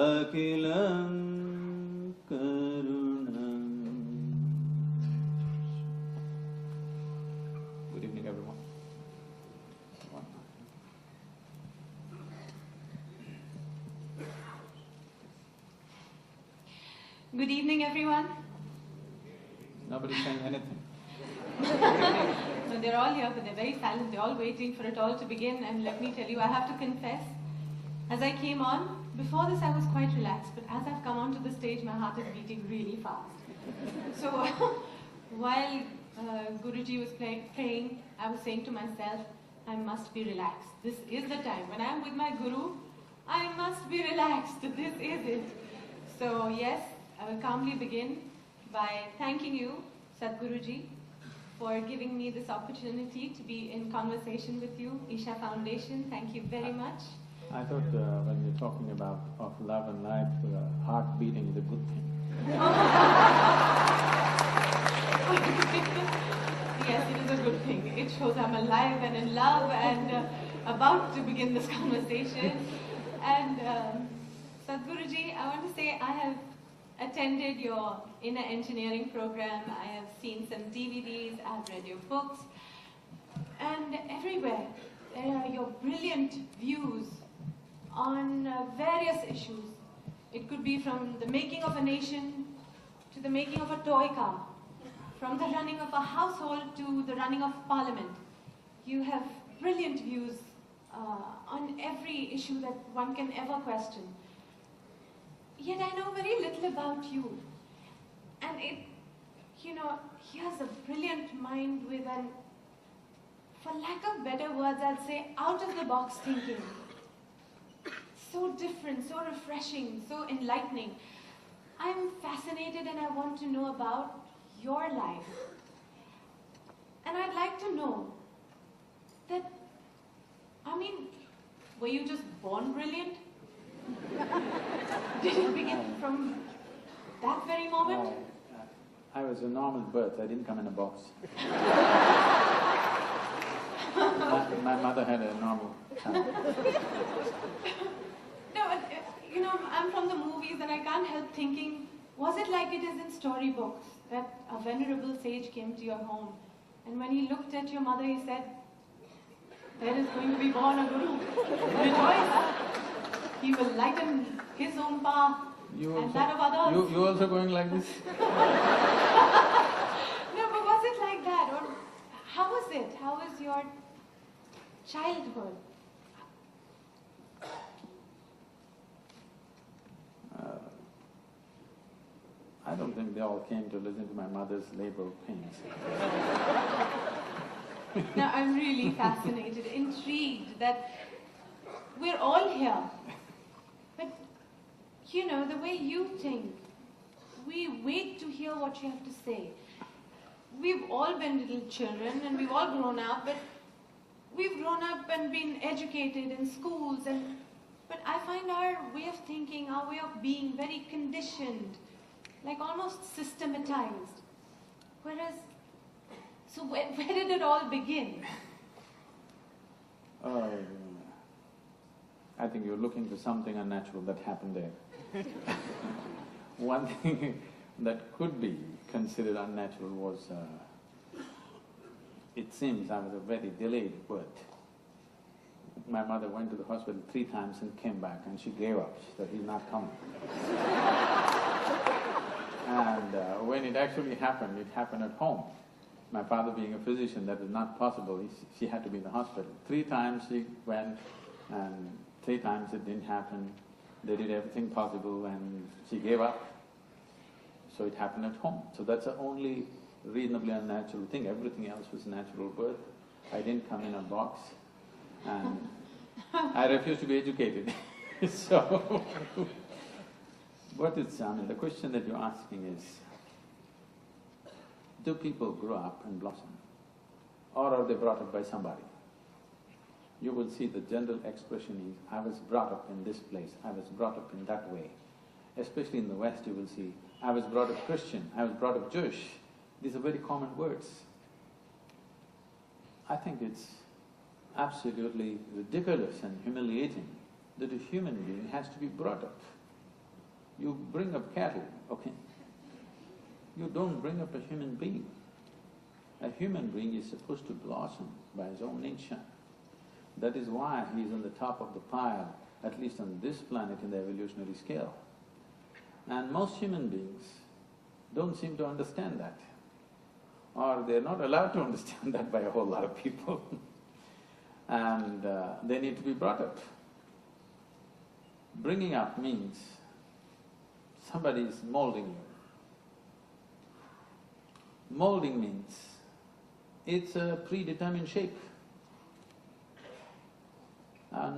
Akilam Karunam. Good evening, everyone. Good evening, everyone. Nobody's saying anything. No, they're all here, but they're very silent. They're all waiting for it all to begin. And let me tell you, I have to confess, as I came on, before this I was quite relaxed, but as I've come onto the stage, my heart is beating really fast. So while Guruji was praying, I was saying to myself, I must be relaxed. This is the time. When I'm with my Guru, I must be relaxed. This is it. So yes, I will calmly begin by thanking you, Sadhguruji, for giving me this opportunity to be in conversation with you. Isha Foundation, thank you very much. I thought when you're talking about of love and life, heart beating is a good thing. Yes, it is a good thing. It shows I'm alive and in love and about to begin this conversation. And Sadhguruji, I want to say I have attended your inner engineering program. I have seen some DVDs, I have read your books, and everywhere there are your brilliant views on various issues. It could be from the making of a nation to the making of a toy car, from the running of a household to the running of parliament. You have brilliant views on every issue that one can ever question. Yet I know very little about you. And he has a brilliant mind with an, for lack of better words, I'll say out-of-the-box thinking. So different, so refreshing, so enlightening. I'm fascinated and I want to know about your life. And I'd like to know that, were you just born brilliant? Did it begin from that very moment? I was a normal birth, I didn't come in a box. my mother had a normal child. No, I'm from the movies and I can't help thinking, was it like it is in storybooks, that a venerable sage came to your home and when he looked at your mother he said, there is going to be born a guru. Rejoice! He will lighten his own path and that of others. You also going like this? No, but was it like that? Or how was it? How was your childhood? I don't think they all came to listen to my mother's labor pains. Now, I'm really fascinated, intrigued that we're all here. But, the way you think, we wait to hear what you have to say. We've all been little children and we've all grown up, but we've grown up and been educated in schools, but I find our way of thinking, our way of being very conditioned, like almost systematized. Whereas, so where did it all begin? I think you're looking for something unnatural that happened there. One thing that could be considered unnatural was, it seems I was a very delayed birth. My mother went to the hospital 3 times and came back and she gave up. She said, he's not coming. And when it actually happened, it happened at home. My father being a physician, that was not possible. She had to be in the hospital. 3 times she went and 3 times it didn't happen. They did everything possible and she gave up. So it happened at home. So that's the only reasonably unnatural thing. Everything else was natural birth. I didn't come in a box and I refused to be educated. So, the question that you're asking is, do people grow up and blossom? Or are they brought up by somebody? You will see the general expression is, I was brought up in this place, I was brought up in that way. Especially in the West you will see, I was brought up Christian, I was brought up Jewish. These are very common words. I think it's absolutely ridiculous and humiliating that a human being has to be brought up You bring up cattle, okay? You don't bring up a human being. A human being is supposed to blossom by his own nature. That is why he is on the top of the pile, at least on this planet in the evolutionary scale. And most human beings don't seem to understand that, or they're not allowed to understand that by a whole lot of people. And they need to be brought up. Bringing up means somebody is molding you. Molding means it's a predetermined shape.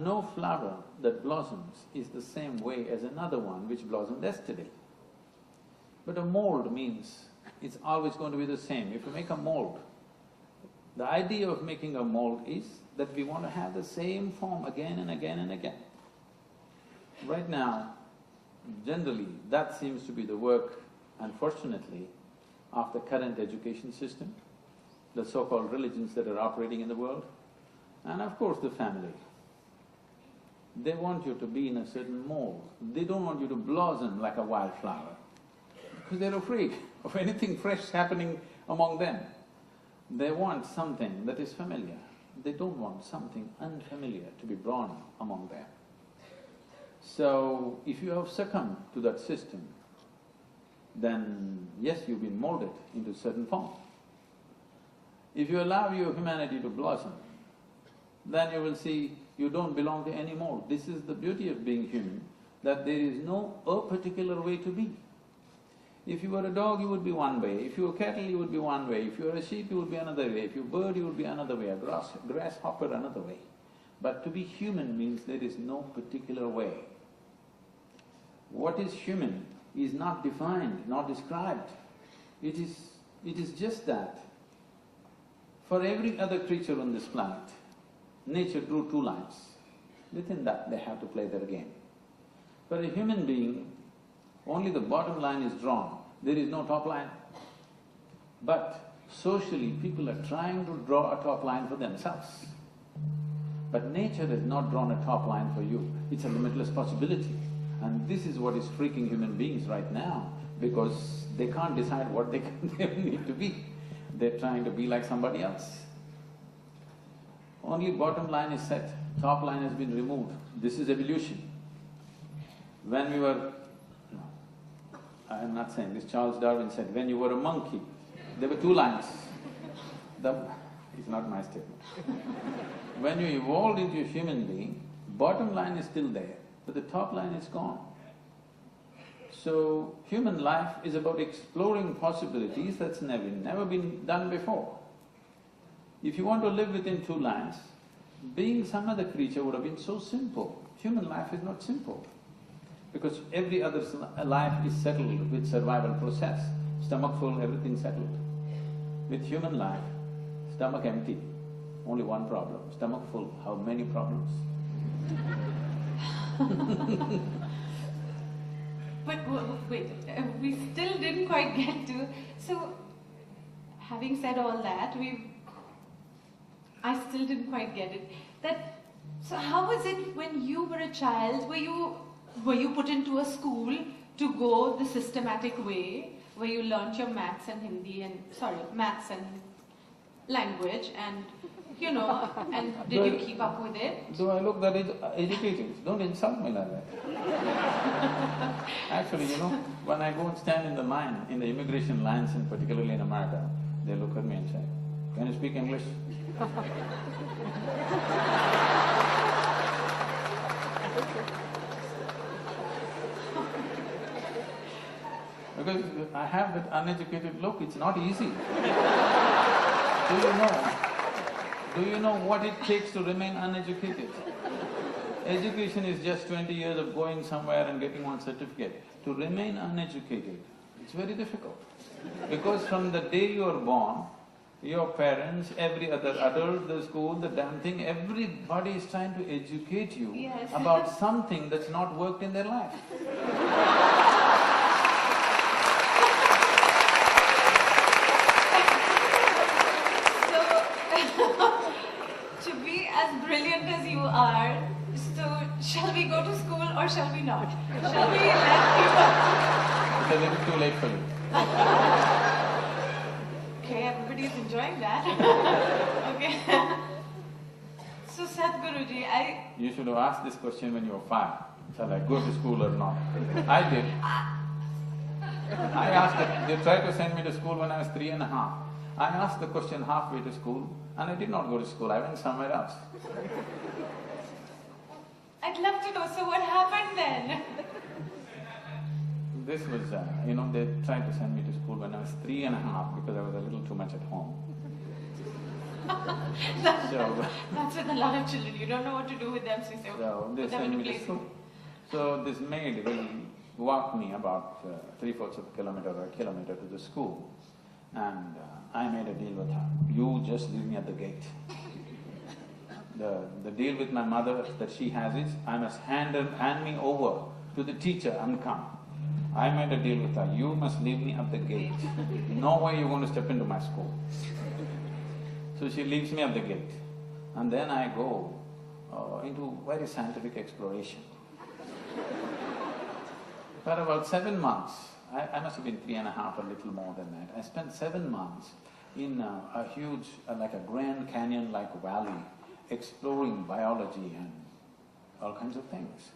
No flower that blossoms is the same way as another one which blossomed yesterday. But a mold means it's always going to be the same. If you make a mold, the idea of making a mold is that we want to have the same form again and again and again. Right now, generally, that seems to be the work, unfortunately, of the current education system, the so-called religions that are operating in the world, and of course the family. They want you to be in a certain mold. They don't want you to blossom like a wildflower, because they're afraid of anything fresh happening among them. They want something that is familiar. They don't want something unfamiliar to be born among them. So, if you have succumbed to that system, then yes, you've been molded into a certain form. If you allow your humanity to blossom, then you will see you don't belong to any mold. This is the beauty of being human, that there is no a particular way to be. If you were a dog, you would be one way. If you were cattle, you would be one way. If you were a sheep, you would be another way. If you were a bird, you would be another way. A grasshopper, another way. But to be human means there is no particular way. What is human is not defined, not described. It is just that. For every other creature on this planet, nature drew two lines. Within that, they have to play their game. For a human being, only the bottom line is drawn, there is no top line. But socially, people are trying to draw a top line for themselves. But nature has not drawn a top line for you, it's a limitless possibility. And this is what is freaking human beings right now, because they can't decide what they need to be. They're trying to be like somebody else. Only bottom line is set, top line has been removed. This is evolution. When we were… no, I am not saying this, Charles Darwin said, when you were a monkey, there were two lines. It's not my statement. When you evolved into a human being, bottom line is still there, but the top line is gone. So, human life is about exploring possibilities that's never been done before. If you want to live within two lines, being some other creature would have been so simple. Human life is not simple, because every other life is settled with survival process. Stomach full, everything settled. With human life, stomach empty, only one problem. Stomach full, how many problems? But wait, we still didn't quite get to… So, having said all that, I still didn't quite get it. So how was it when you were a child? Were you put into a school to go the systematic way, where you learnt your maths and Hindi and… maths and language and, you know, and did you keep up with it? Do I look that educated? Don't insult me like that. Actually, you know, when I go and stand in the line, in the immigration lines, and particularly in America, they look at me and say, "Can you speak English?" Because I have that uneducated look, it's not easy. Do you know what it takes to remain uneducated? Education is just 20 years of going somewhere and getting one certificate. To remain uneducated, it's very difficult. Because from the day you are born, your parents, every other adult, the school, the damn thing, everybody is trying to educate you Yes. about something that's not worked in their life. To be as brilliant as you are, so shall we go to school or shall we not? Shall we let people a little too late for you. Okay, everybody is enjoying that. Okay. So Sadhguruji, You should have asked this question when you were 5. Shall I go to school or not? I did. I asked it. They tried to send me to school when I was 3.5. I asked the question halfway to school and I did not go to school, I went somewhere else. I'd love to know, so what happened then? This was, they tried to send me to school when I was 3.5 because I was a little too much at home. That's with a lot of children, you don't know what to do with them, so you say, So they put them sent into me to play. school. So this maid will walk me about 3/4 of a kilometer or a kilometer to the school, and I made a deal with her. You just leave me at the gate. The deal with my mother that she has is, I must hand me over to the teacher and come. I made a deal with her, you must leave me at the gate. No way you're going to step into my school. So she leaves me at the gate, and then I go into very scientific exploration. For about 7 months, I must have been 3.5, a little more than that. I spent 7 months in a huge, like a Grand Canyon-like valley, exploring biology and all kinds of things.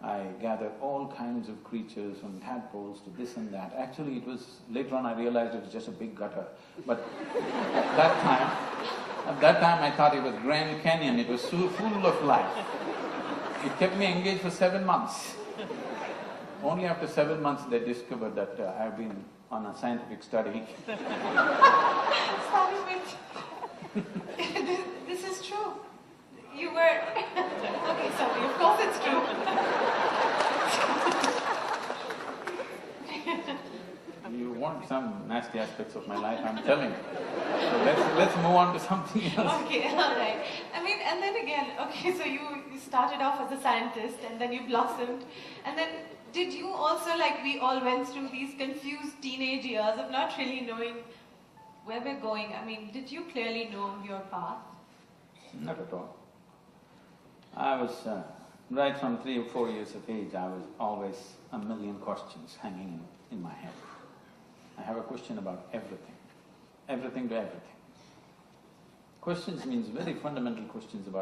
I gathered all kinds of creatures, from tadpoles to this and that. Actually, it was… later on I realized it was just a big gutter. But at that time I thought it was Grand Canyon, it was so full of life. It kept me engaged for 7 months. Only after 7 months they discovered that I've been on a scientific study. Stop it. This is true. You were… Okay, sorry, of course it's true. You want some nasty aspects of my life, I'm telling you. So let's move on to something else. Okay, alright. I mean, and then again, okay, so you started off as a scientist and then you blossomed, and then did you also, like we all went through these confused teenage years of not really knowing where we're going? I mean, did you clearly know your path? Not at all. I was… right from 3 or 4 years of age, I was always a million questions hanging in my head. I have a question about everything to everything. Questions means very fundamental questions about